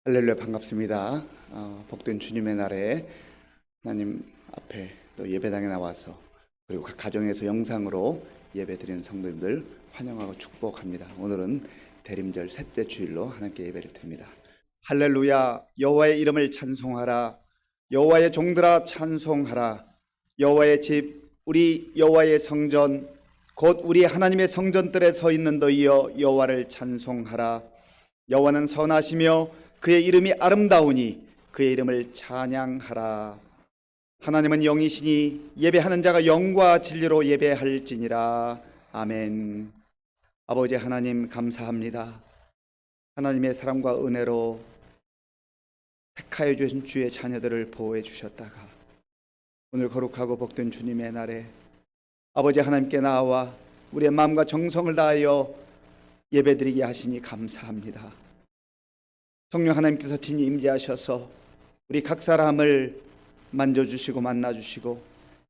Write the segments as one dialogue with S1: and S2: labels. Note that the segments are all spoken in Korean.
S1: 할렐루야, 반갑습니다. 복된 주님의 날에 하나님 앞에 또 예배당에 나와서 그리고 각 가정에서 영상으로 예배드리는 성도님들 환영하고 축복합니다. 오늘은 대림절 셋째 주일로 하나님께 예배를 드립니다. 할렐루야, 여호와의 이름을 찬송하라. 여호와의 종들아 찬송하라. 여호와의 집, 우리 여호와의 성전, 곧 우리 하나님의 성전들에 서 있는 너희여 여호와를 찬송하라. 여호와는 선하시며 그의 이름이 아름다우니 그의 이름을 찬양하라. 하나님은 영이시니 예배하는 자가 영과 진리로 예배할지니라. 아멘. 아버지 하나님, 감사합니다. 하나님의 사랑과 은혜로 택하여 주신 주의 자녀들을 보호해 주셨다가 오늘 거룩하고 복된 주님의 날에 아버지 하나님께 나와 우리의 마음과 정성을 다하여 예배드리게 하시니 감사합니다. 성령 하나님께서 친히 임재하셔서 우리 각 사람을 만져주시고 만나주시고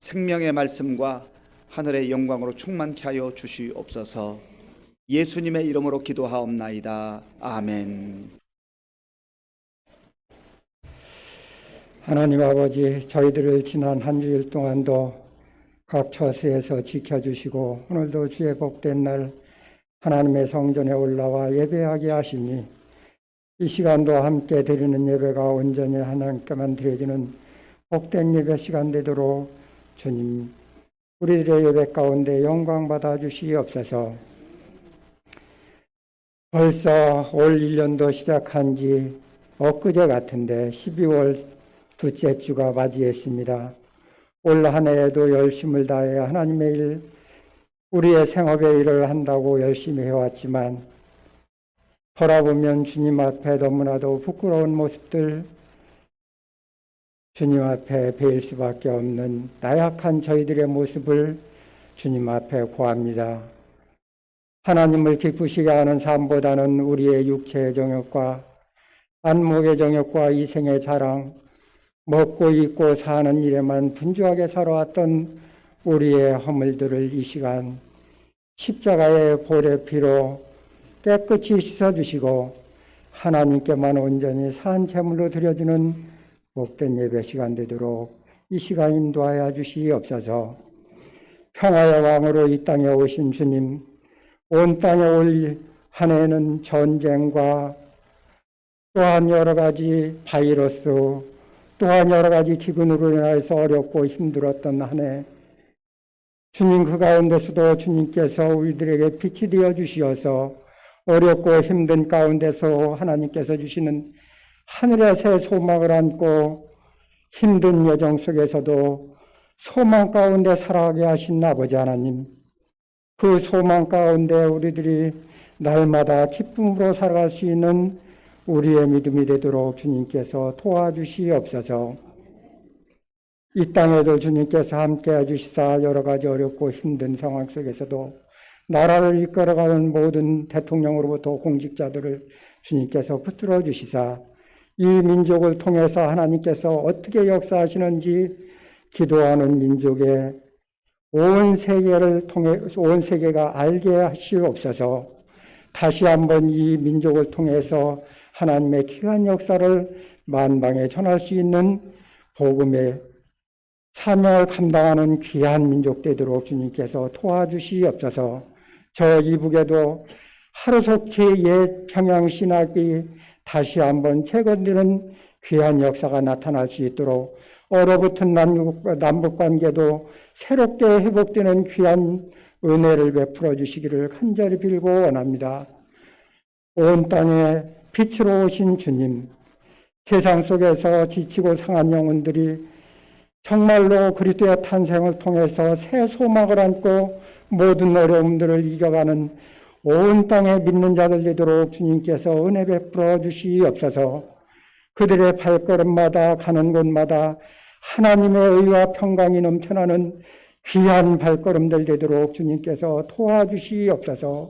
S1: 생명의 말씀과 하늘의 영광으로 충만케 하여 주시옵소서. 예수님의 이름으로 기도하옵나이다. 아멘.
S2: 하나님 아버지, 저희들을 지난 한 주일 동안도 각 처소에서 지켜주시고 오늘도 주의 복된 날 하나님의 성전에 올라와 예배하게 하시니 이 시간도 함께 드리는 예배가 온전히 하나님께만 드려지는 복된 예배 시간 되도록 주님, 우리들의 예배 가운데 영광 받아 주시옵소서. 벌써 올 1년도 시작한 지 엊그제 같은데 12월 둘째 주가 맞이했습니다. 올 한 해에도 열심을 다해 하나님의 일, 우리의 생업의 일을 한다고 열심히 해왔지만 돌아보면 주님 앞에 너무나도 부끄러운 모습들, 주님 앞에 배일 수밖에 없는 나약한 저희들의 모습을 주님 앞에 고합니다. 하나님을 기쁘시게 하는 삶보다는 우리의 육체의 정욕과 안목의 정욕과 이생의 자랑, 먹고 입고 사는 일에만 분주하게 살아왔던 우리의 허물들을 이 시간 십자가의 보혈의 피로 깨끗이 씻어주시고 하나님께만 온전히 산 제물로 드려지는 복된 예배 시간 되도록 이 시간 인도하여 주시옵소서. 평화의 왕으로 이 땅에 오신 주님, 온 땅에 올 한 해는 전쟁과 또한 여러 가지 바이러스, 또한 여러 가지 기근으로 인해서 어렵고 힘들었던 한 해, 주님 그 가운데서도 주님께서 우리들에게 빛이 되어 주시어서 어렵고 힘든 가운데서 하나님께서 주시는 하늘의 새 소망을 안고 힘든 여정 속에서도 소망 가운데 살아가게 하신 아버지 하나님, 그 소망 가운데 우리들이 날마다 기쁨으로 살아갈 수 있는 우리의 믿음이 되도록 주님께서 도와주시옵소서. 이 땅에도 주님께서 함께해 주시사 여러 가지 어렵고 힘든 상황 속에서도 나라를 이끌어가는 모든 대통령으로부터 공직자들을 주님께서 붙들어 주시사 이 민족을 통해서 하나님께서 어떻게 역사하시는지 기도하는 민족의 온 세계를 통해 온 세계가 알게 하시옵소서. 다시 한번 이 민족을 통해서 하나님의 귀한 역사를 만방에 전할 수 있는 복음의 사명을 감당하는 귀한 민족 되도록 주님께서 도와주시옵소서. 저 이북에도 하루속히 옛 평양신학이 다시 한번 재건되는 귀한 역사가 나타날 수 있도록 얼어붙은 남북관계도 새롭게 회복되는 귀한 은혜를 베풀어 주시기를 간절히 빌고 원합니다. 온 땅에 빛으로 오신 주님, 세상 속에서 지치고 상한 영혼들이 정말로 그리스도의 탄생을 통해서 새 소망을 안고 모든 어려움들을 이겨가는 온 땅에 믿는 자들 되도록 주님께서 은혜 베풀어 주시옵소서. 그들의 발걸음마다 가는 곳마다 하나님의 의와 평강이 넘쳐나는 귀한 발걸음들 되도록 주님께서 도와주시옵소서.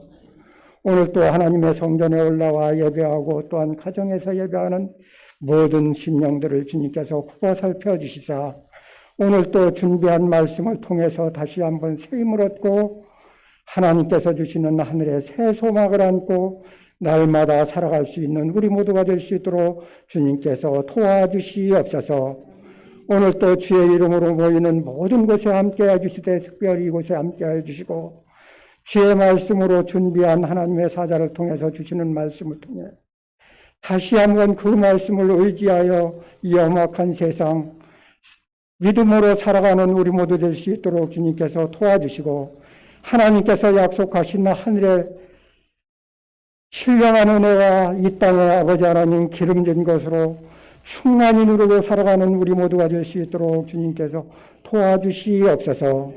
S2: 오늘 또 하나님의 성전에 올라와 예배하고 또한 가정에서 예배하는 모든 심령들을 주님께서 굽어 살펴주시사 오늘 또 준비한 말씀을 통해서 다시 한번 새 힘을 얻고 하나님께서 주시는 하늘의 새 소망을 안고 날마다 살아갈 수 있는 우리 모두가 될 수 있도록 주님께서 도와주시옵소서. 오늘 또 주의 이름으로 모이는 모든 곳에 함께해 주시되 특별히 이곳에 함께해 주시고 주의 말씀으로 준비한 하나님의 사자를 통해서 주시는 말씀을 통해 다시 한번 그 말씀을 의지하여 이 엄악한 세상 믿음으로 살아가는 우리 모두 될 수 있도록 주님께서 도와주시고 하나님께서 약속하신 하늘의 신령한 은혜와 이 땅의 아버지 하나님 기름진 것으로 충만히 누리고 살아가는 우리 모두가 될 수 있도록 주님께서 도와주시옵소서.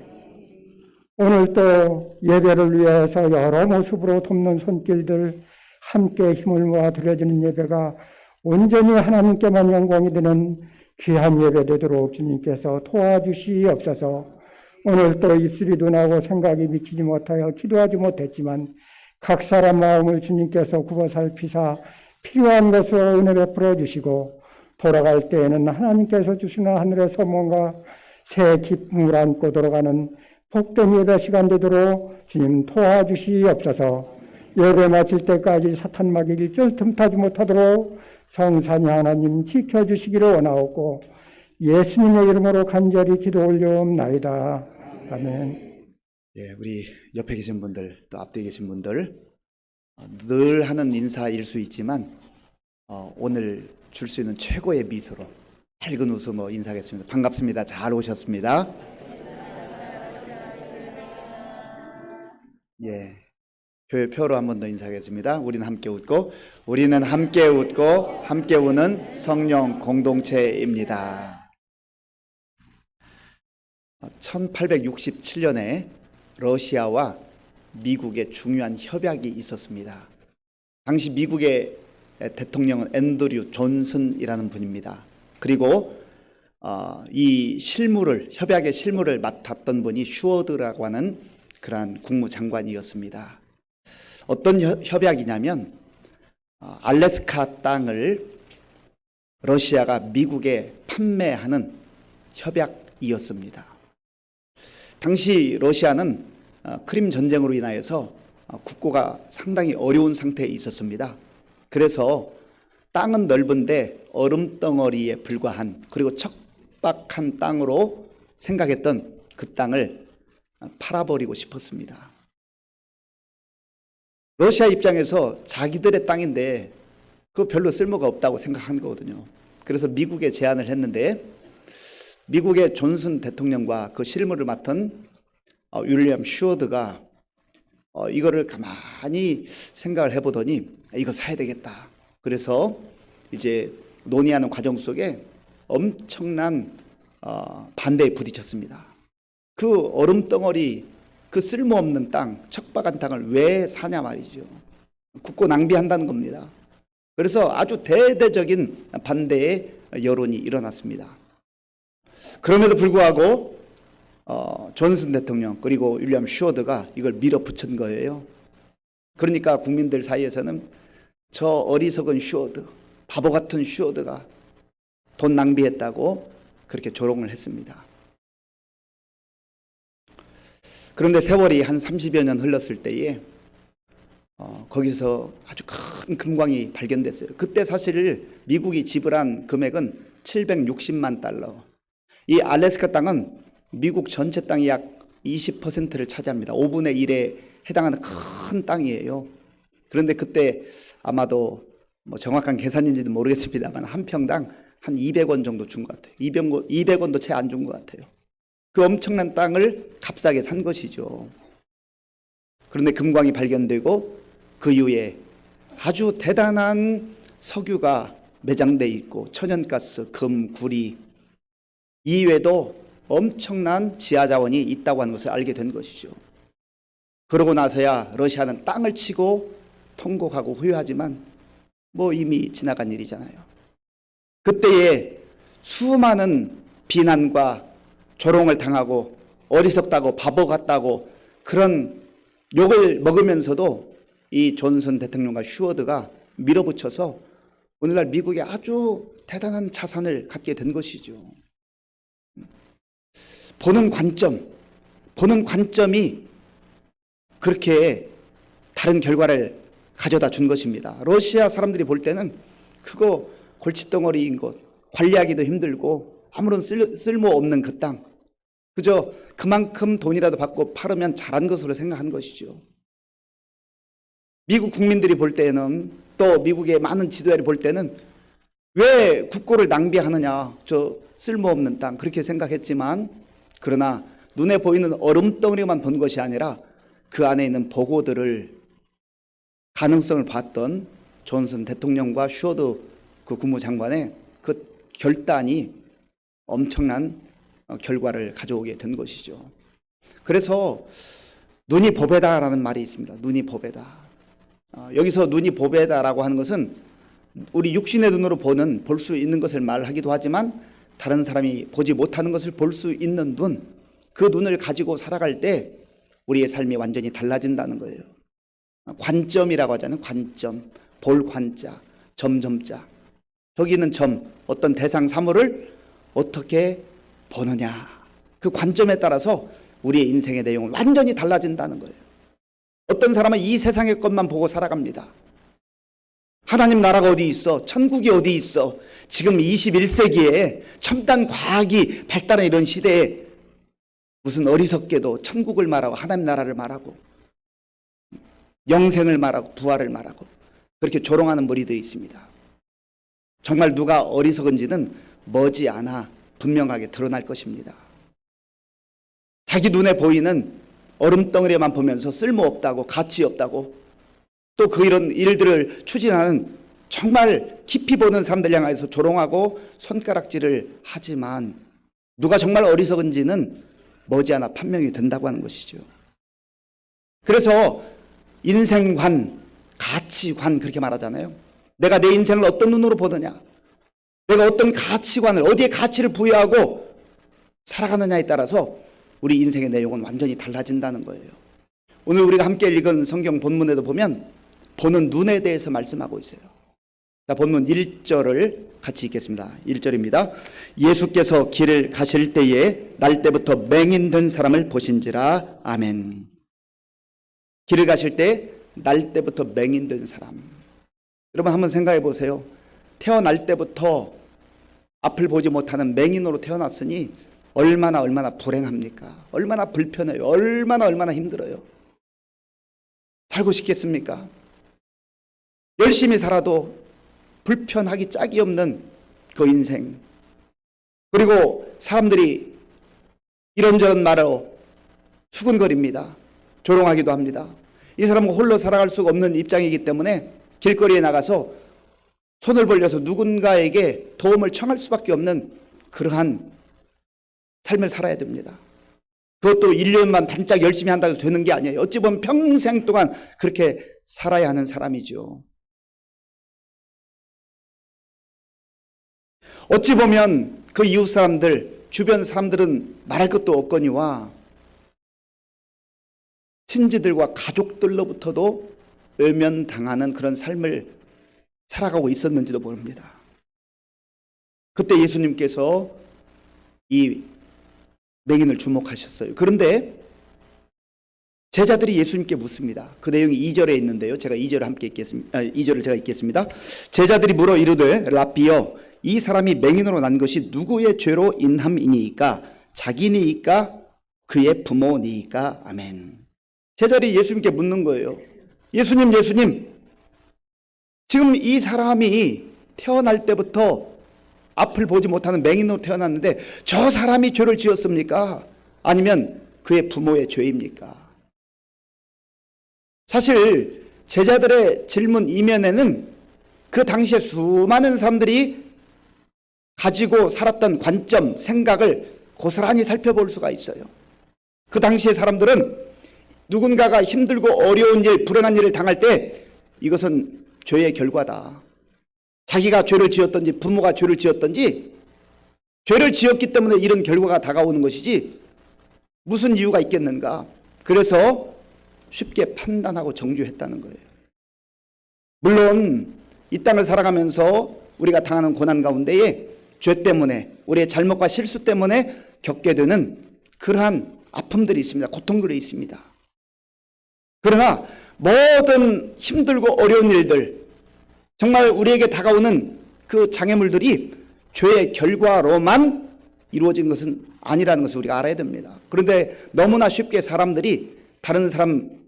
S2: 오늘 또 예배를 위해서 여러 모습으로 돕는 손길들 함께 힘을 모아 드려지는 예배가 온전히 하나님께만 영광이 되는 귀한 예배 되도록 주님께서 도와주시옵소서. 오늘 또 입술이 둔하고 생각이 미치지 못하여 기도하지 못했지만 각 사람 마음을 주님께서 굽어 살피사 필요한 것으로 은혜 베풀어 주시고 돌아갈 때에는 하나님께서 주시는 하늘의 선물과 새 기쁨을 안고 돌아가는 복된 예배 시간 되도록 주님 도와주시옵소서. 예배 마칠 때까지 사탄 마귀 일절 틈타지 못하도록 성산이 하나님 지켜주시기를 원하옵고 예수님의 이름으로 간절히 기도 올려옵나이다. 아멘.
S1: 예, 우리 옆에 계신 분들 또 앞뒤에 계신 분들 늘 하는 인사일 수 있지만 오늘 줄 수 있는 최고의 미소로 밝은 웃음으로 인사하겠습니다. 반갑습니다. 잘 오셨습니다. 예, 표로 한 번 더 인사하겠습니다. 우리는 함께 웃고 함께 우는 성령 공동체입니다. 1867년에 러시아와 미국의 중요한 협약이 있었습니다. 당시 미국의 대통령은 앤드류 존슨이라는 분입니다. 그리고 이 협약의 실무를 맡았던 분이 슈어드라고 하는 그러한 국무장관이었습니다. 어떤 협약이냐면 알래스카 땅을 러시아가 미국에 판매하는 협약이었습니다. 당시 러시아는 크림 전쟁으로 인하여서 국고가 상당히 어려운 상태에 있었습니다. 그래서 땅은 넓은데 얼음덩어리에 불과한 그리고 척박한 땅으로 생각했던 그 땅을 팔아버리고 싶었습니다. 러시아 입장에서 자기들의 땅인데 그거 별로 쓸모가 없다고 생각한 거거든요. 그래서 미국에 제안을 했는데 미국의 존슨 대통령과 그 실무를 맡은 윌리엄 슈어드가 이거를 가만히 생각을 해보더니 이거 사야 되겠다. 그래서 이제 논의하는 과정 속에 엄청난 반대에 부딪혔습니다. 그 얼음덩어리, 그 쓸모없는 땅, 척박한 땅을 왜 사냐 말이죠. 국고 낭비한다는 겁니다. 그래서 아주 대대적인 반대의 여론이 일어났습니다. 그럼에도 불구하고 존슨 대통령 그리고 윌리엄 슈어드가 이걸 밀어붙인 거예요. 그러니까 국민들 사이에서는 저 어리석은 슈어드, 바보 같은 슈어드가 돈 낭비했다고 그렇게 조롱을 했습니다. 그런데 세월이 한 30여 년 흘렀을 때에 거기서 아주 큰 금광이 발견됐어요. 그때 사실 미국이 지불한 금액은 760만 달러. 이 알래스카 땅은 미국 전체 땅이 약 20%를 차지합니다. 5분의 1에 해당하는 큰 땅이에요. 그런데 그때 아마도 정확한 계산인지는 모르겠습니다만 한 평당 한 200원 정도 준 것 같아요. 200원도 채 안 준 것 같아요. 그 엄청난 땅을 값싸게 산 것이죠. 그런데 금광이 발견되고 그 이후에 아주 대단한 석유가 매장돼 있고 천연가스, 금, 구리 이외에도 엄청난 지하자원이 있다고 하는 것을 알게 된 것이죠. 그러고 나서야 러시아는 땅을 치고 통곡하고 후회하지만 이미 지나간 일이잖아요. 그때에 수많은 비난과 조롱을 당하고 어리석다고 바보 같다고 그런 욕을 먹으면서도 이 존슨 대통령과 슈어드가 밀어붙여서 오늘날 미국에 아주 대단한 자산을 갖게 된 것이죠. 보는 관점이 그렇게 다른 결과를 가져다 준 것입니다. 러시아 사람들이 볼 때는 그거 골칫덩어리인 것, 관리하기도 힘들고 아무런 쓸모없는 그 땅, 그저 그만큼 돈이라도 받고 팔으면 잘한 것으로 생각한 것이죠. 미국 국민들이 볼 때는, 또 미국의 많은 지도자들이 볼 때는 왜 국고를 낭비하느냐, 저 쓸모없는 땅, 그렇게 생각했지만, 그러나 눈에 보이는 얼음덩어리만 본 것이 아니라 그 안에 있는 보고들을, 가능성을 봤던 존슨 대통령과 슈어드 그 국무장관의 그 결단이 엄청난 결과를 가져오게 된 것이죠. 그래서 눈이 보배다라는 말이 있습니다. 눈이 보배다. 여기서 눈이 보배다라고 하는 것은 우리 육신의 눈으로 볼 수 있는 것을 말하기도 하지만, 다른 사람이 보지 못하는 것을 볼 수 있는 눈, 그 눈을 가지고 살아갈 때 우리의 삶이 완전히 달라진다는 거예요. 관점이라고 하잖아요. 관점, 볼 관자, 점점자. 저기 있는 점, 어떤 대상 사물을 어떻게 보느냐, 그 관점에 따라서 우리의 인생의 내용은 완전히 달라진다는 거예요. 어떤 사람은 이 세상의 것만 보고 살아갑니다. 하나님 나라가 어디 있어? 천국이 어디 있어? 지금 21세기에 첨단 과학이 발달한 이런 시대에 무슨 어리석게도 천국을 말하고 하나님 나라를 말하고 영생을 말하고 부활을 말하고 그렇게 조롱하는 무리들이 있습니다. 정말 누가 어리석은지는 머지않아 분명하게 드러날 것입니다. 자기 눈에 보이는 얼음덩어리만 보면서 쓸모없다고, 가치 없다고, 또 그 이런 일들을 추진하는 정말 깊이 보는 사람들 향해서 조롱하고 손가락질을 하지만, 누가 정말 어리석은지는 머지않아 판명이 된다고 하는 것이죠. 그래서 인생관, 가치관 그렇게 말하잖아요. 내가 내 인생을 어떤 눈으로 보느냐, 내가 어떤 가치관을, 어디에 가치를 부여하고 살아가느냐에 따라서 우리 인생의 내용은 완전히 달라진다는 거예요. 오늘 우리가 함께 읽은 성경 본문에도 보면 보는 눈에 대해서 말씀하고 있어요. 자, 본문 1절을 같이 읽겠습니다. 1절입니다. 예수께서 길을 가실 때에 날 때부터 맹인된 사람을 보신지라. 아멘. 길을 가실 때 날 때부터 맹인된 사람. 여러분 한번 생각해 보세요. 태어날 때부터 앞을 보지 못하는 맹인으로 태어났으니 얼마나 불행합니까? 얼마나 불편해요. 얼마나 힘들어요. 살고 싶겠습니까? 열심히 살아도 불편하기 짝이 없는 그 인생. 그리고 사람들이 이런저런 말로 수군거립니다. 조롱하기도 합니다. 이 사람은 홀로 살아갈 수가 없는 입장이기 때문에 길거리에 나가서 손을 벌려서 누군가에게 도움을 청할 수밖에 없는 그러한 삶을 살아야 됩니다. 그것도 1년만 반짝 열심히 한다고 되는 게 아니에요. 어찌 보면 평생 동안 그렇게 살아야 하는 사람이죠. 어찌 보면 그 이웃 사람들, 주변 사람들은 말할 것도 없거니와 친지들과 가족들로부터도 외면당하는 그런 삶을 살아가고 있었는지도 모릅니다. 그때 예수님께서 이 맹인을 주목하셨어요. 그런데 제자들이 예수님께 묻습니다. 그 내용이 2절에 있는데요. 제가 2절을 함께 읽겠습니다. 2절을 제가 읽겠습니다. 제자들이 물어 이르되 라삐여, 이 사람이 맹인으로 난 것이 누구의 죄로 인함이니이까? 자기니이까? 그의 부모니이까? 아멘. 제자들이 예수님께 묻는 거예요. 예수님, 지금 이 사람이 태어날 때부터 앞을 보지 못하는 맹인으로 태어났는데 저 사람이 죄를 지었습니까? 아니면 그의 부모의 죄입니까? 사실 제자들의 질문 이면에는 그 당시에 수많은 사람들이 가지고 살았던 관점, 생각을 고스란히 살펴볼 수가 있어요. 그 당시의 사람들은 누군가가 힘들고 어려운 일, 불행한 일을 당할 때 이것은 죄의 결과다. 자기가 죄를 지었든지 부모가 죄를 지었든지 죄를 지었기 때문에 이런 결과가 다가오는 것이지 무슨 이유가 있겠는가. 그래서 쉽게 판단하고 정죄했다는 거예요. 물론 이 땅을 살아가면서 우리가 당하는 고난 가운데에 죄 때문에, 우리의 잘못과 실수 때문에 겪게 되는 그러한 아픔들이 있습니다. 고통들이 있습니다. 그러나 모든 힘들고 어려운 일들, 정말 우리에게 다가오는 그 장애물들이 죄의 결과로만 이루어진 것은 아니라는 것을 우리가 알아야 됩니다. 그런데 너무나 쉽게 사람들이 다른 사람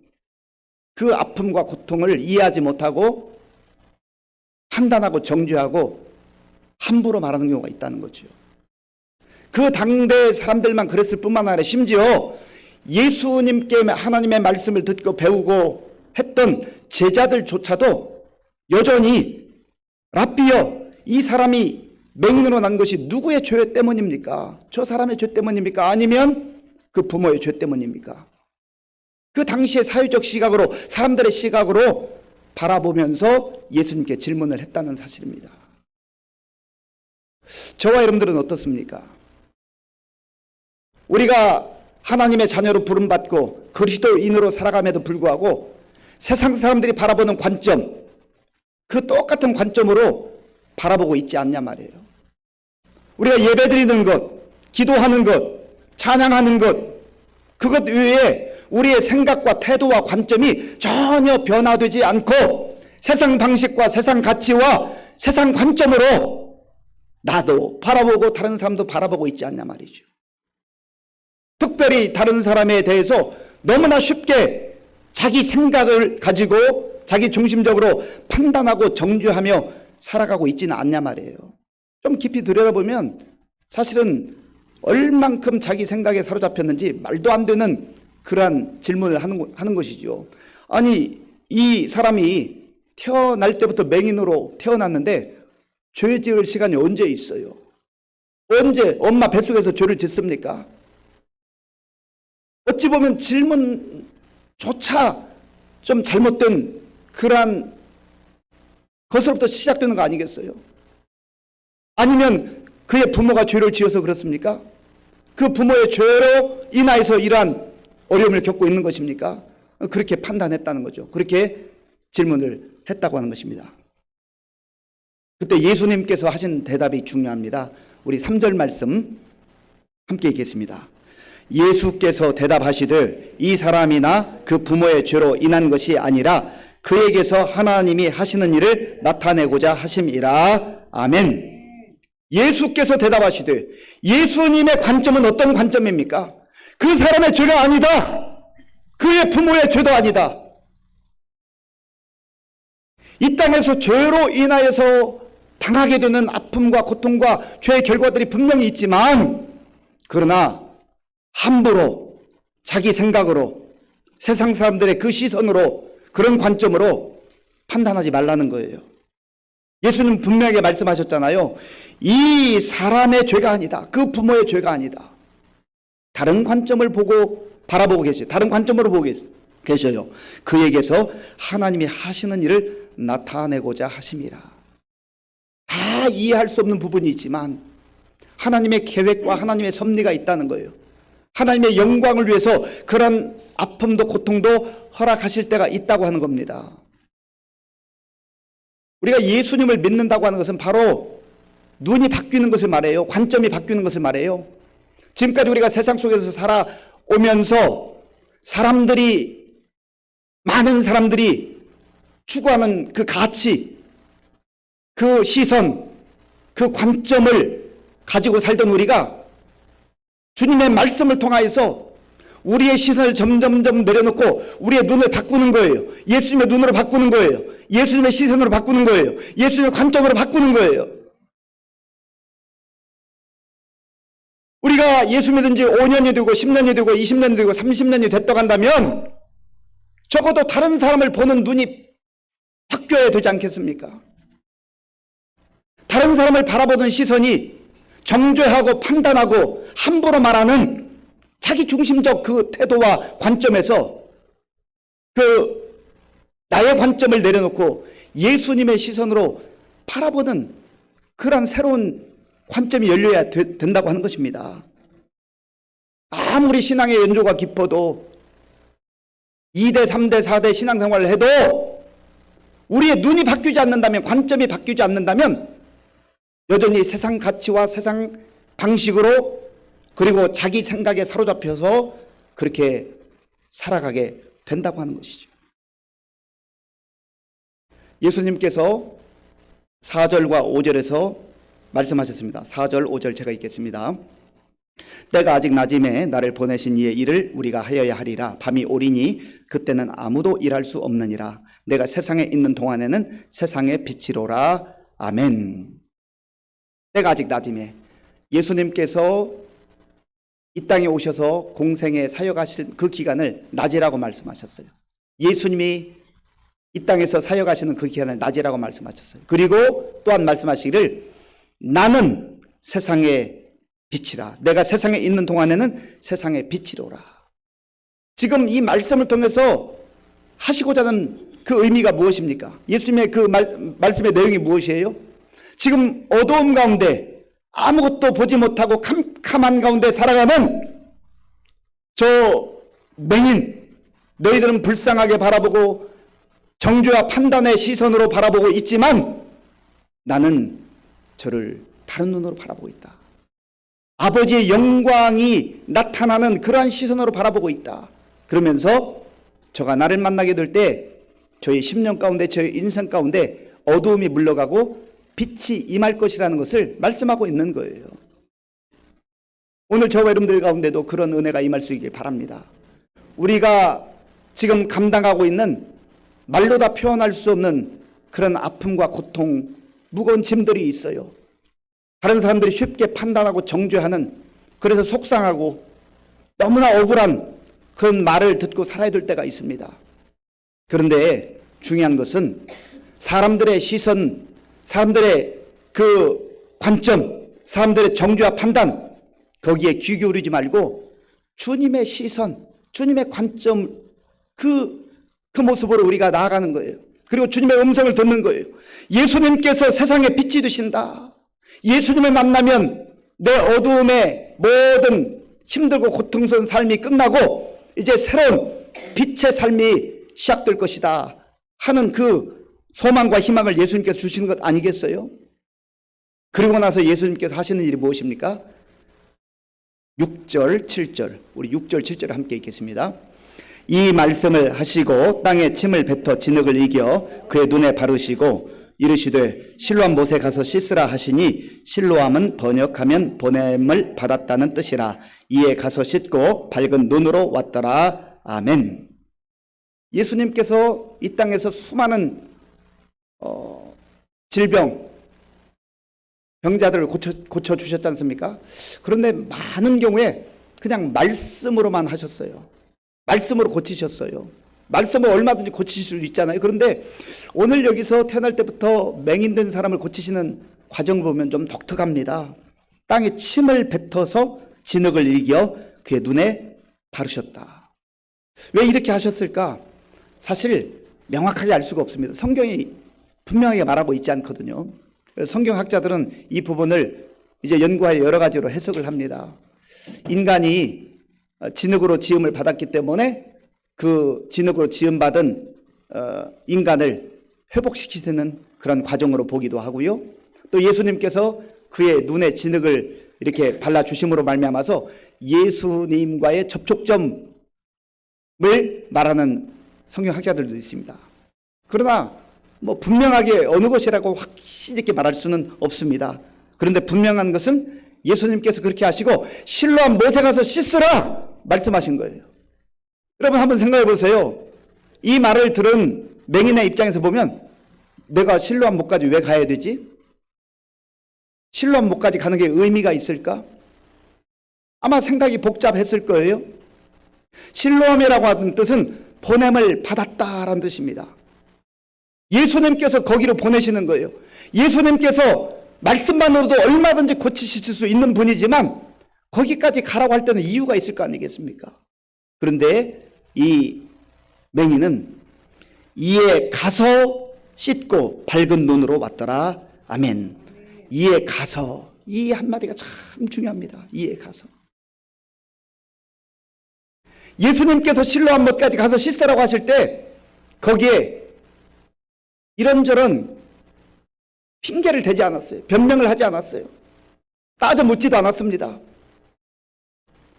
S1: 그 아픔과 고통을 이해하지 못하고 판단하고 정죄하고 함부로 말하는 경우가 있다는 거죠. 그 당대 사람들만 그랬을 뿐만 아니라 심지어 예수님께 하나님의 말씀을 듣고 배우고 했던 제자들조차도 여전히 랍비여, 이 사람이 맹인으로 난 것이 누구의 죄 때문입니까? 저 사람의 죄 때문입니까? 아니면 그 부모의 죄 때문입니까? 그 당시의 사회적 시각으로, 사람들의 시각으로 바라보면서 예수님께 질문을 했다는 사실입니다. 저와 여러분들은 어떻습니까? 우리가 하나님의 자녀로 부름받고 그리스도인으로 살아감에도 불구하고 세상 사람들이 바라보는 관점, 그 똑같은 관점으로 바라보고 있지 않냐 말이에요. 우리가 예배드리는 것, 기도하는 것, 찬양하는 것, 그것 외에 우리의 생각과 태도와 관점이 전혀 변화되지 않고 세상 방식과 세상 가치와 세상 관점으로 나도 바라보고 다른 사람도 바라보고 있지 않냐 말이죠. 특별히 다른 사람에 대해서 너무나 쉽게 자기 생각을 가지고 자기 중심적으로 판단하고 정죄하며 살아가고 있지는 않냐 말이에요. 좀 깊이 들여다보면 사실은 얼만큼 자기 생각에 사로잡혔는지 말도 안 되는 그러한 질문을 하는 것이죠. 아니, 이 사람이 태어날 때부터 맹인으로 태어났는데 죄 지을 시간이 언제 있어요? 언제 엄마 뱃속에서 죄를 짓습니까? 어찌 보면 질문조차 좀 잘못된 그러한 것으로부터 시작되는 거 아니겠어요? 아니면 그의 부모가 죄를 지어서 그렇습니까? 그 부모의 죄로 인하여서 이러한 어려움을 겪고 있는 것입니까? 그렇게 판단했다는 거죠. 그렇게 질문을 했다고 하는 것입니다. 그때 예수님께서 하신 대답이 중요합니다. 우리 3절 말씀 함께 읽겠습니다. 예수께서 대답하시되 이 사람이나 그 부모의 죄로 인한 것이 아니라 그에게서 하나님이 하시는 일을 나타내고자 하심이라. 아멘. 예수께서 대답하시되, 예수님의 관점은 어떤 관점입니까? 그 사람의 죄가 아니다. 그의 부모의 죄도 아니다. 이 땅에서 죄로 인하여서 당하게 되는 아픔과 고통과 죄의 결과들이 분명히 있지만, 그러나 함부로 자기 생각으로 세상 사람들의 그 시선으로 그런 관점으로 판단하지 말라는 거예요. 예수님 분명하게 말씀하셨잖아요. 이 사람의 죄가 아니다. 그 부모의 죄가 아니다. 다른 관점을 보고 바라보고 계세요. 다른 관점으로 보고 계셔요. 그에게서 하나님이 하시는 일을 나타내고자 하심이라. 다 이해할 수 없는 부분이 있지만 하나님의 계획과 하나님의 섭리가 있다는 거예요. 하나님의 영광을 위해서 그런 아픔도 고통도 허락하실 때가 있다고 하는 겁니다. 우리가 예수님을 믿는다고 하는 것은 바로 눈이 바뀌는 것을 말해요. 관점이 바뀌는 것을 말해요. 지금까지 우리가 세상 속에서 살아오면서 많은 사람들이 추구하는 그 가치, 그 시선, 그 관점을 가지고 살던 우리가 주님의 말씀을 통하여서 우리의 시선을 점점점 내려놓고 우리의 눈을 바꾸는 거예요. 예수님의 눈으로 바꾸는 거예요. 예수님의 시선으로 바꾸는 거예요. 예수님의 관점으로 바꾸는 거예요. 우리가 예수 믿은 지 5년이 되고 10년이 되고 20년이 되고 30년이 됐다고 한다면 적어도 다른 사람을 보는 눈이 바뀌어야 되지 않겠습니까? 다른 사람을 바라보는 시선이 정죄하고 판단하고 함부로 말하는 자기 중심적 그 태도와 관점에서 나의 관점을 내려놓고 예수님의 시선으로 바라보는 그런 새로운 관점이 열려야 된다고 하는 것입니다. 아무리 신앙의 연조가 깊어도 2대, 3대, 4대 신앙생활을 해도 우리의 눈이 바뀌지 않는다면, 관점이 바뀌지 않는다면 여전히 세상 가치와 세상 방식으로 그리고 자기 생각에 사로잡혀서 그렇게 살아가게 된다고 하는 것이죠. 예수님께서 4절과 5절에서 말씀하셨습니다. 4절 5절 제가 읽겠습니다. 때가 아직 낮임에 나를 보내신 이의 일을 우리가 하여야 하리라. 밤이 오리니 그때는 아무도 일할 수 없느니라. 내가 세상에 있는 동안에는 세상의 빛이로라. 아멘. 때가 아직 낮임에 예수님께서 이 땅에 오셔서 공생에 사역하신 그 기간을 낮이라고 말씀하셨어요. 예수님이 이 땅에서 사역하시는 그 기간을 낮이라고 말씀하셨어요. 그리고 또한 말씀하시기를 나는 세상의 빛이라. 내가 세상에 있는 동안에는 세상의 빛이로라. 지금 이 말씀을 통해서 하시고자 하는 그 의미가 무엇입니까? 예수님의 그 말씀의 내용이 무엇이에요? 지금 어두움 가운데 아무것도 보지 못하고 캄캄한 가운데 살아가는 저 맹인, 너희들은 불쌍하게 바라보고 정죄와 판단의 시선으로 바라보고 있지만 나는 저를 다른 눈으로 바라보고 있다. 아버지의 영광이 나타나는 그러한 시선으로 바라보고 있다. 그러면서 저가 나를 만나게 될 때 저의 심령 가운데, 저의 인생 가운데 어두움이 물러가고 빛이 임할 것이라는 것을 말씀하고 있는 거예요. 오늘 저와 여러분들 가운데도 그런 은혜가 임할 수 있길 바랍니다. 우리가 지금 감당하고 있는 말로 다 표현할 수 없는 그런 아픔과 고통, 무거운 짐들이 있어요. 다른 사람들이 쉽게 판단하고 정죄하는, 그래서 속상하고 너무나 억울한 그런 말을 듣고 살아야 될 때가 있습니다. 그런데 중요한 것은 사람들의 시선, 사람들의 그 관점, 사람들의 정죄와 판단, 거기에 귀 기울이지 말고 주님의 시선, 주님의 관점, 그 모습으로 우리가 나아가는 거예요. 그리고 주님의 음성을 듣는 거예요. 예수님께서 세상에 빛이 되신다. 예수님을 만나면 내 어두움의 모든 힘들고 고통스러운 삶이 끝나고 이제 새로운 빛의 삶이 시작될 것이다 하는 그 소망과 희망을 예수님께서 주시는 것 아니겠어요? 그리고 나서 예수님께서 하시는 일이 무엇입니까? 6절, 7절, 우리 6절, 7절을 함께 읽겠습니다. 이 말씀을 하시고 땅에 침을 뱉어 진흙을 이겨 그의 눈에 바르시고 이르시되 실로암 못에 가서 씻으라 하시니 실로암은 번역하면 보냄을 받았다는 뜻이라. 이에 가서 씻고 밝은 눈으로 왔더라. 아멘. 예수님께서 이 땅에서 수많은 질병, 병자들을 고쳐주셨지 않습니까? 그런데 많은 경우에 그냥 말씀으로만 하셨어요. 말씀으로 고치셨어요. 말씀으로 얼마든지 고치실 수 있잖아요. 그런데 오늘 여기서 태어날 때부터 맹인된 사람을 고치시는 과정을 보면 좀 독특합니다. 땅에 침을 뱉어서 진흙을 이겨 그의 눈에 바르셨다. 왜 이렇게 하셨을까? 사실 명확하게 알 수가 없습니다. 성경이 분명하게 말하고 있지 않거든요. 성경학자들은 이 부분을 이제 연구하여 여러 가지로 해석을 합니다. 인간이 진흙으로 지음을 받았기 때문에 그 진흙으로 지음받은 인간을 회복시키는 그런 과정으로 보기도 하고요. 또 예수님께서 그의 눈에 진흙을 이렇게 발라주심으로 말미암아서 예수님과의 접촉점을 말하는 성경학자들도 있습니다. 그러나 뭐 분명하게 어느 것이라고 확실히 있게 말할 수는 없습니다. 그런데 분명한 것은 예수님께서 그렇게 하시고 실로암 못에 가서 씻으라 말씀하신 거예요. 여러분 한번 생각해 보세요. 이 말을 들은 맹인의 입장에서 보면 내가 실로암 못까지 왜 가야 되지? 실로암 못까지 가는 게 의미가 있을까? 아마 생각이 복잡했을 거예요. 실로암이라고 하는 뜻은 보냄을 받았다라는 뜻입니다. 예수님께서 거기로 보내시는 거예요. 예수님께서 말씀만으로도 얼마든지 고치실 수 있는 분이지만 거기까지 가라고 할 때는 이유가 있을 거 아니겠습니까? 그런데 이 맹인은 이에 가서 씻고 밝은 눈으로 왔더라. 아멘. 이에 가서, 이 한마디가 참 중요합니다. 이에 가서. 예수님께서 실로암 못까지 가서 씻으라고 하실 때 거기에 이런저런 핑계를 대지 않았어요. 변명을 하지 않았어요. 따져 묻지도 않았습니다.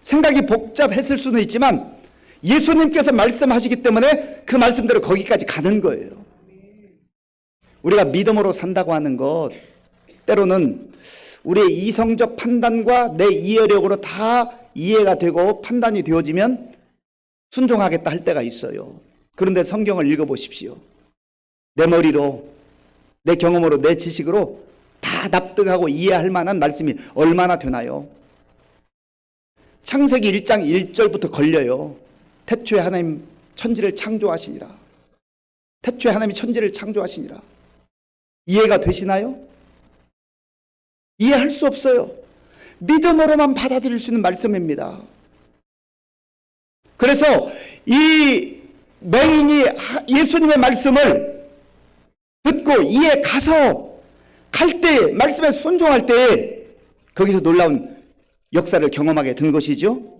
S1: 생각이 복잡했을 수는 있지만 예수님께서 말씀하시기 때문에 그 말씀대로 거기까지 가는 거예요. 우리가 믿음으로 산다고 하는 것, 때로는 우리의 이성적 판단과 내 이해력으로 다 이해가 되고 판단이 되어지면 순종하겠다 할 때가 있어요. 그런데 성경을 읽어보십시오. 내 머리로, 내 경험으로, 내 지식으로 다 납득하고 이해할 만한 말씀이 얼마나 되나요? 창세기 1장 1절부터 걸려요. 태초에 하나님 천지를 창조하시니라. 태초에 하나님이 천지를 창조하시니라. 이해가 되시나요? 이해할 수 없어요. 믿음으로만 받아들일 수 있는 말씀입니다. 그래서 이 맹인이 예수님의 말씀을 듣고 이해 가서 갈 때, 말씀에 순종할 때 거기서 놀라운 역사를 경험하게 된 것이죠.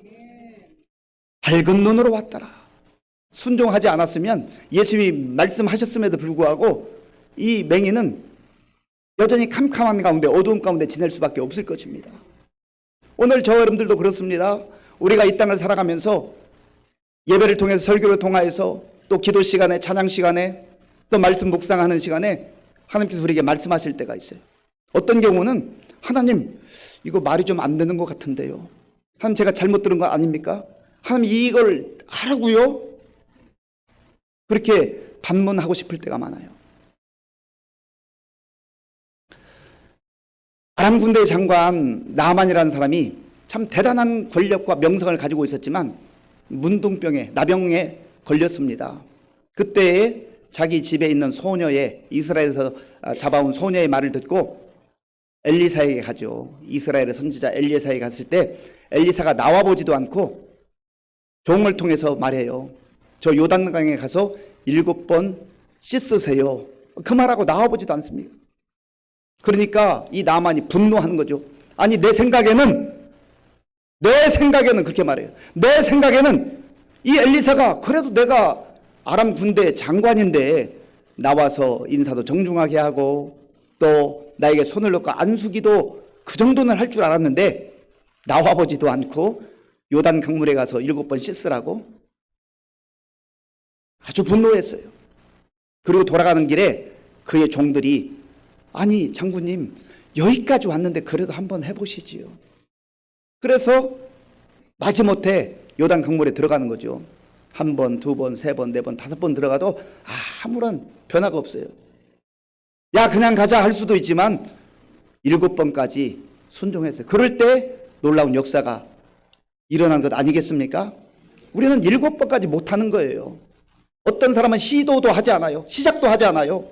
S1: 밝은 눈으로 왔더라. 순종하지 않았으면, 예수님이 말씀하셨음에도 불구하고 이 맹인은 여전히 캄캄한 가운데, 어두운 가운데 지낼 수밖에 없을 것입니다. 오늘 저 여러분들도 그렇습니다. 우리가 이 땅을 살아가면서 예배를 통해서, 설교를 통하여서, 또 기도 시간에, 찬양 시간에, 또 말씀 묵상하는 시간에 하나님께서 우리에게 말씀하실 때가 있어요. 어떤 경우는 하나님, 이거 말이 좀 안 되는 것 같은데요. 하나님, 제가 잘못 들은 거 아닙니까? 하나님, 이걸 하라고요? 그렇게 반문하고 싶을 때가 많아요. 아람 군대의 장관 나만이라는 사람이 참 대단한 권력과 명성을 가지고 있었지만 문둥병에, 나병에 걸렸습니다. 그때에 자기 집에 있는 소녀의, 이스라엘에서 잡아온 소녀의 말을 듣고 엘리사에게 가죠. 이스라엘의 선지자 엘리사에게 갔을 때 엘리사가 나와보지도 않고 종을 통해서 말해요. 저 요단강에 가서 7번 씻으세요. 그 말하고 나와보지도 않습니다. 그러니까 이 나만이 분노하는 거죠. 아니, 내 생각에는 그렇게 말해요. 내 생각에는 이 엘리사가, 그래도 내가 아람 군대 장관인데 나와서 인사도 정중하게 하고 또 나에게 손을 놓고 안수기도 그 정도는 할 줄 알았는데 나와보지도 않고 요단 강물에 가서 7번 씻으라고 아주 분노했어요. 그리고 돌아가는 길에 그의 종들이, 아니 장군님, 여기까지 왔는데 그래도 한번 해보시지요. 그래서 마지못해 요단 강물에 들어가는 거죠. 1번, 2번, 3번, 4번, 5번 들어가도 아무런 변화가 없어요. 야, 그냥 가자 할 수도 있지만 7번까지 순종했어요. 그럴 때 놀라운 역사가 일어난 것 아니겠습니까? 우리는 7번까지 못하는 거예요. 어떤 사람은 시도도 하지 않아요. 시작도 하지 않아요.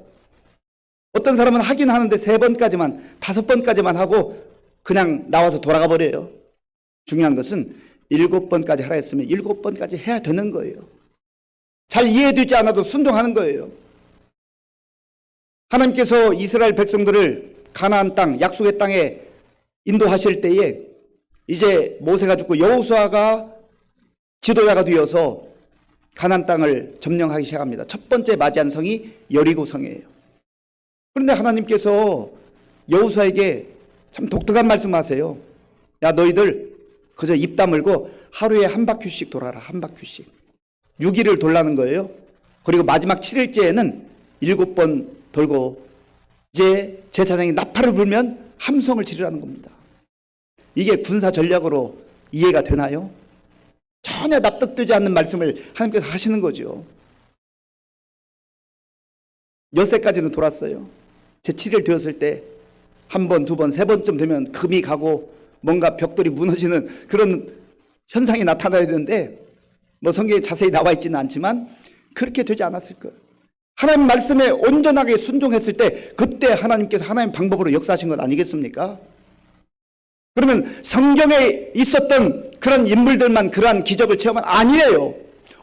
S1: 어떤 사람은 하긴 하는데 3번까지만, 5번까지만 하고 그냥 나와서 돌아가 버려요. 중요한 것은 7번까지 하라 했으면 7번까지 해야 되는 거예요. 잘 이해되지 않아도 순종하는 거예요. 하나님께서 이스라엘 백성들을 가나안 땅, 약속의 땅에 인도하실 때에 이제 모세가 죽고 여호수아가 지도자가 되어서 가나안 땅을 점령하기 시작합니다. 첫 번째 맞이한 성이 여리고 성이에요. 그런데 하나님께서 여호수아에게 참 독특한 말씀하세요. 야, 너희들 그저 입 다물고 하루에 한 바퀴씩 돌아라. 한 바퀴씩. 6일을 돌라는 거예요. 그리고 마지막 7일째에는 7번 돌고 이제 제사장이 나팔을 불면 함성을 지르라는 겁니다. 이게 군사 전략으로 이해가 되나요? 전혀 납득되지 않는 말씀을 하나님께서 하시는 거죠. 엿새까지는 돌았어요. 제 7일 되었을 때 1번, 2번, 3번쯤 되면 금이 가고 뭔가 벽돌이 무너지는 그런 현상이 나타나야 되는데 뭐 성경에 자세히 나와 있지는 않지만 그렇게 되지 않았을 거예요. 하나님 말씀에 온전하게 순종했을 때 그때 하나님께서 하나님 방법으로 역사하신 것 아니겠습니까? 그러면 성경에 있었던 그런 인물들만 그러한 기적을 체험한 아니에요.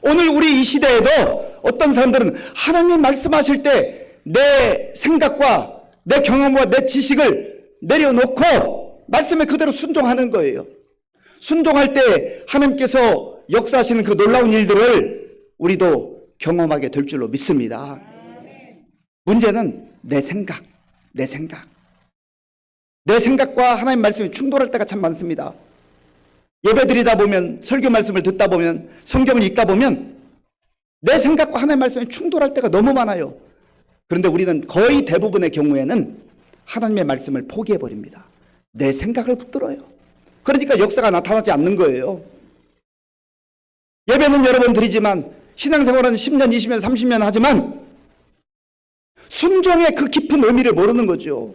S1: 오늘 우리 이 시대에도 어떤 사람들은 하나님 말씀하실 때 내 생각과 내 경험과 내 지식을 내려놓고 말씀에 그대로 순종하는 거예요. 순종할 때 하나님께서 역사하시는 그 놀라운 일들을 우리도 경험하게 될 줄로 믿습니다. 문제는 내 생각과 하나님 말씀이 충돌할 때가 참 많습니다. 예배 드리다 보면, 설교 말씀을 듣다 보면, 성경을 읽다 보면 내 생각과 하나님 말씀이 충돌할 때가 너무 많아요. 그런데 우리는 거의 대부분의 경우에는 하나님의 말씀을 포기해버립니다. 내 생각을 붙들어요. 그러니까 역사가 나타나지 않는 거예요. 예배는 여러 번 드리지만, 신앙생활은 10년, 20년, 30년 하지만 순종의 그 깊은 의미를 모르는 거죠.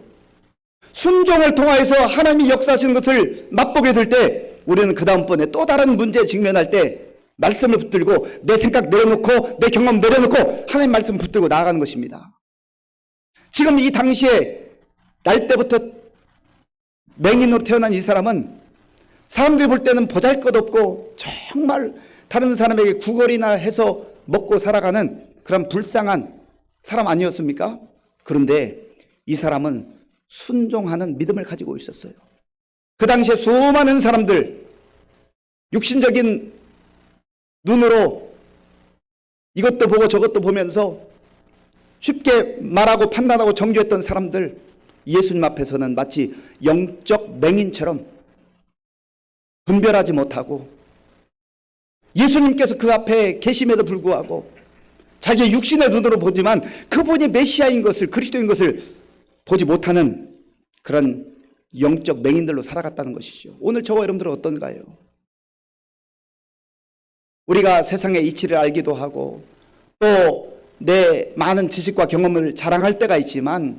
S1: 순종을 통하여서 하나님이 역사하시는 것을 맛보게 될 때 우리는 그 다음번에 또 다른 문제에 직면할 때 말씀을 붙들고 내 생각 내려놓고 내 경험 내려놓고 하나님 말씀 붙들고 나아가는 것입니다. 지금 이 당시에 날 때부터 맹인으로 태어난 이 사람은 사람들이 볼 때는 보잘것없고 정말 다른 사람에게 구걸이나 해서 먹고 살아가는 그런 불쌍한 사람 아니었습니까? 그런데 이 사람은 순종하는 믿음을 가지고 있었어요. 그 당시에 수많은 사람들, 육신적인 눈으로 이것도 보고 저것도 보면서 쉽게 말하고 판단하고 정죄했던 사람들, 예수님 앞에서는 마치 영적 맹인처럼 분별하지 못하고, 예수님께서 그 앞에 계심에도 불구하고 자기 육신의 눈으로 보지만 그분이 메시아인 것을, 그리스도인 것을 보지 못하는 그런 영적 맹인들로 살아갔다는 것이죠. 오늘 저와 여러분들은 어떤가요? 우리가 세상의 이치를 알기도 하고 또 내 많은 지식과 경험을 자랑할 때가 있지만,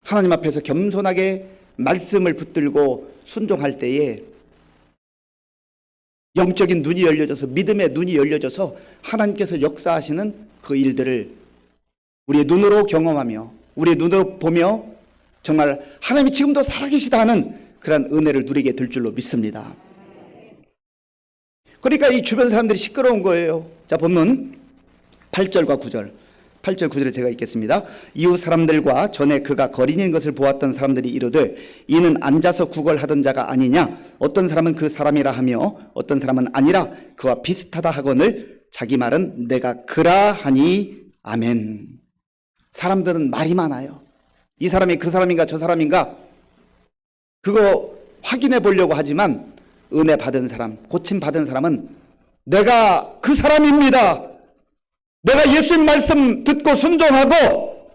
S1: 하나님 앞에서 겸손하게 말씀을 붙들고 순종할 때에 영적인 눈이 열려져서, 믿음의 눈이 열려져서 하나님께서 역사하시는 그 일들을 우리의 눈으로 경험하며 우리의 눈으로 보며 정말 하나님이 지금도 살아계시다 하는 그런 은혜를 누리게 될 줄로 믿습니다. 그러니까 이 주변 사람들이 시끄러운 거예요. 자, 본문 8절과 9절. 8절 9절에 제가 읽겠습니다. 이후 사람들과 전에 그가 거린인 것을 보았던 사람들이 이르되 이는 앉아서 구걸하던 자가 아니냐, 어떤 사람은 그 사람이라 하며 어떤 사람은 아니라 그와 비슷하다 하거늘 자기 말은 내가 그라 하니 아멘. 사람들은 말이 많아요. 이 사람이 그 사람인가 저 사람인가 그거 확인해 보려고 하지만, 은혜 받은 사람, 고침 받은 사람은 내가 그 사람입니다. 내가 예수님 말씀 듣고 순종하고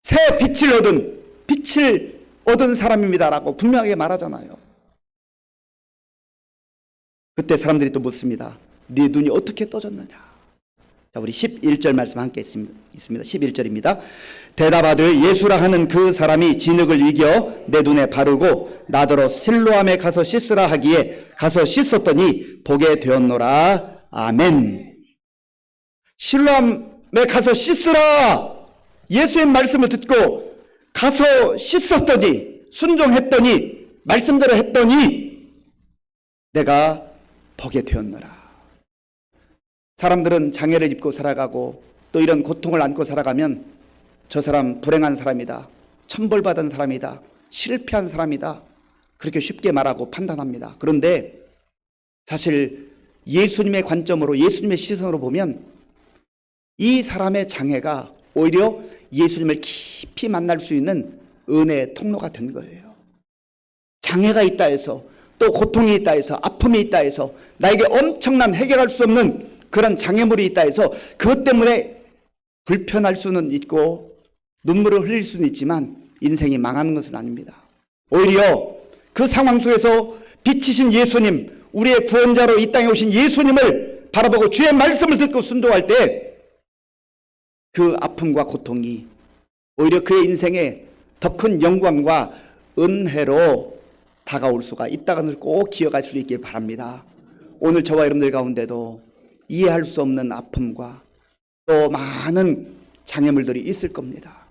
S1: 새 빛을 얻은 사람입니다라고 분명하게 말하잖아요. 그때 사람들이 또 묻습니다. 네 눈이 어떻게 떠졌느냐? 자, 우리 11절 말씀 함께 있습니다. 11절입니다. 대답하되 예수라 하는 그 사람이 진흙을 이겨 내 눈에 바르고 나더러 실로암에 가서 씻으라 하기에 가서 씻었더니 보게 되었노라. 아멘. 실로암에 가서 씻으라. 예수의 말씀을 듣고 가서 씻었더니, 순종했더니, 말씀대로 했더니 내가 보게 되었노라. 사람들은 장애를 입고 살아가고 또 이런 고통을 안고 살아가면 저 사람 불행한 사람이다, 천벌받은 사람이다, 실패한 사람이다, 그렇게 쉽게 말하고 판단합니다. 그런데 사실 예수님의 관점으로, 예수님의 시선으로 보면 이 사람의 장애가 오히려 예수님을 깊이 만날 수 있는 은혜의 통로가 된 거예요. 장애가 있다 해서, 또 고통이 있다 해서, 아픔이 있다 해서, 나에게 엄청난 해결할 수 없는 그런 장애물이 있다 해서 그것 때문에 불편할 수는 있고 눈물을 흘릴 수는 있지만 인생이 망하는 것은 아닙니다. 오히려 그 상황 속에서 빛이신 예수님, 우리의 구원자로 이 땅에 오신 예수님을 바라보고 주의 말씀을 듣고 순종할 때 그 아픔과 고통이 오히려 그의 인생에 더 큰 영광과 은혜로 다가올 수가 있다는 것을 꼭 기억할 수 있길 바랍니다. 오늘 저와 여러분들 가운데도 이해할 수 없는 아픔과 또 많은 장애물들이 있을 겁니다.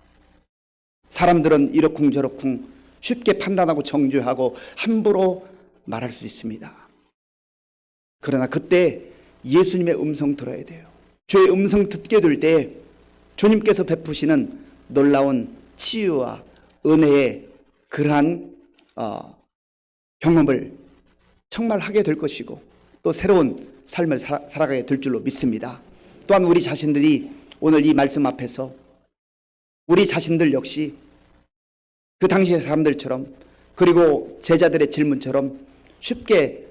S1: 사람들은 이러쿵저러쿵 쉽게 판단하고 정죄하고 함부로 말할 수 있습니다. 그러나 그때 예수님의 음성 들어야 돼요. 주의 음성 듣게 될 때 주님께서 베푸시는 놀라운 치유와 은혜의 그러한 경험을 정말 하게 될 것이고 또 새로운 삶을 살아가게 될 줄로 믿습니다. 또한 우리 자신들이 오늘 이 말씀 앞에서 우리 자신들 역시 그 당시의 사람들처럼, 그리고 제자들의 질문처럼 쉽게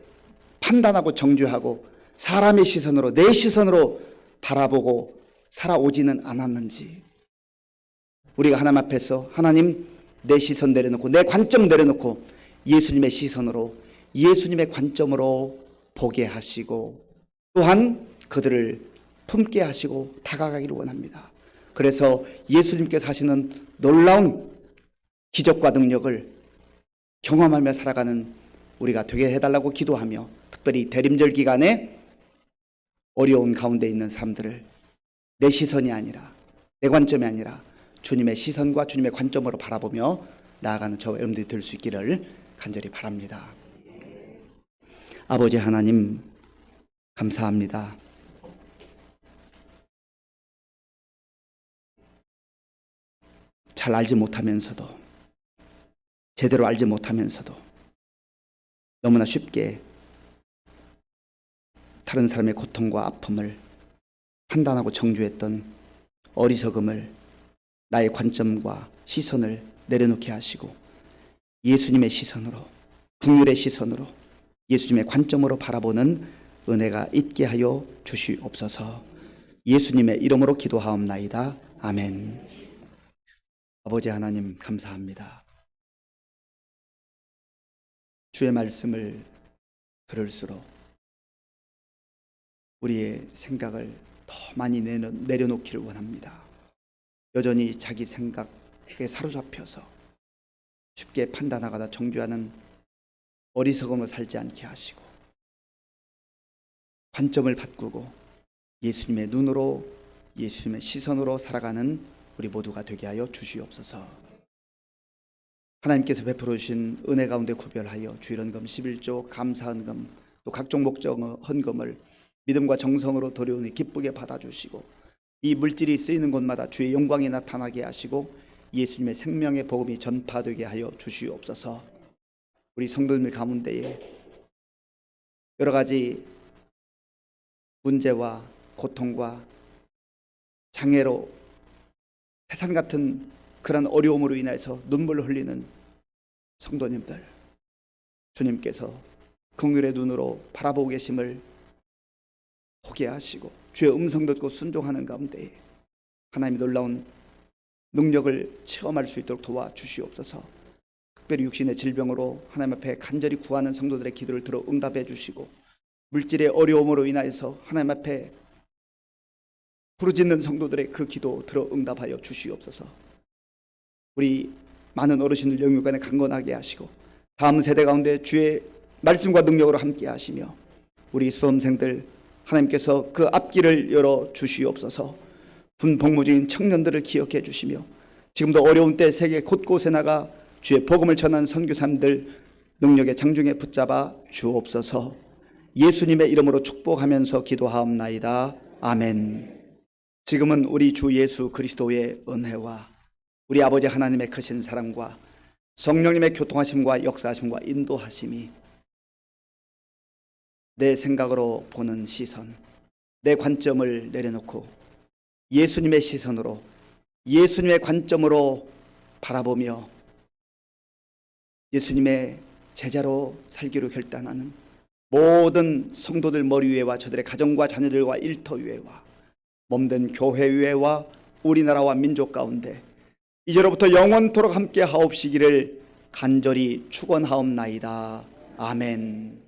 S1: 판단하고 정죄하고 사람의 시선으로, 내 시선으로 바라보고 살아오지는 않았는지, 우리가 하나님 앞에서 하나님 내 시선 내려놓고 내 관점 내려놓고 예수님의 시선으로 예수님의 관점으로 보게 하시고 또한 그들을 품게 하시고 다가가기를 원합니다. 그래서 예수님께서 하시는 놀라운 기적과 능력을 경험하며 살아가는 우리가 되게 해달라고 기도하며, 특별히 대림절 기간에 어려운 가운데 있는 사람들을 내 시선이 아니라 내 관점이 아니라 주님의 시선과 주님의 관점으로 바라보며 나아가는 저와 여러분들이 될 수 있기를 간절히 바랍니다. 아버지 하나님, 감사합니다. 잘 알지 못하면서도, 제대로 알지 못하면서도 너무나 쉽게 다른 사람의 고통과 아픔을 판단하고 정죄했던 어리석음을, 나의 관점과 시선을 내려놓게 하시고 예수님의 시선으로, 긍휼의 시선으로, 예수님의 관점으로 바라보는 은혜가 있게 하여 주시옵소서. 예수님의 이름으로 기도하옵나이다. 아멘. 아버지 하나님, 감사합니다. 주의 말씀을 들을수록 우리의 생각을 더 많이 내려놓기를 원합니다. 여전히 자기 생각에 사로잡혀서 쉽게 판단하거나 정죄하는 어리석음을 살지 않게 하시고 관점을 바꾸고 예수님의 눈으로, 예수님의 시선으로 살아가는 우리 모두가 되게 하여 주시옵소서. 하나님께서 베풀어 주신 은혜 가운데 구별하여 주일헌금 11조 감사헌금 또 각종 목적 헌금을 믿음과 정성으로 드려오니 기쁘게 받아주시고 이 물질이 쓰이는 곳마다 주의 영광이 나타나게 하시고 예수님의 생명의 복음이 전파되게 하여 주시옵소서. 우리 성도들 가운데에 여러 가지 문제와 고통과 장애로 태산 같은 그런 어려움으로 인해서 눈물을 흘리는 성도님들, 주님께서 긍휼의 눈으로 바라보고 계심을 보게 하시고 주의 음성 듣고 순종하는 가운데 하나님의 놀라운 능력을 체험할 수 있도록 도와주시옵소서. 특별히 육신의 질병으로 하나님 앞에 간절히 구하는 성도들의 기도를 들어 응답해 주시고 물질의 어려움으로 인하여서 하나님 앞에 부르짖는 성도들의 그 기도 들어 응답하여 주시옵소서. 우리 많은 어르신들 영육간에 강건하게 하시고 다음 세대 가운데 주의 말씀과 능력으로 함께 하시며 우리 수험생들 하나님께서 그 앞길을 열어 주시옵소서. 분복무적인 청년들을 기억해 주시며 지금도 어려운 때 세계 곳곳에 나가 주의 복음을 전하는 선교사님들 능력의 장중에 붙잡아 주옵소서. 예수님의 이름으로 축복하면서 기도하옵나이다. 아멘. 지금은 우리 주 예수 그리스도의 은혜와 우리 아버지 하나님의 크신 사랑과 성령님의 교통하심과 역사하심과 인도하심이 내 생각으로 보는 시선, 내 관점을 내려놓고 예수님의 시선으로, 예수님의 관점으로 바라보며 예수님의 제자로 살기로 결단하는 모든 성도들 머리 위에와 저들의 가정과 자녀들과 일터 위에와 몸된 교회 위에와 우리나라와 민족 가운데 이제로부터 영원토록 함께 하옵시기를 간절히 축원하옵나이다. 아멘.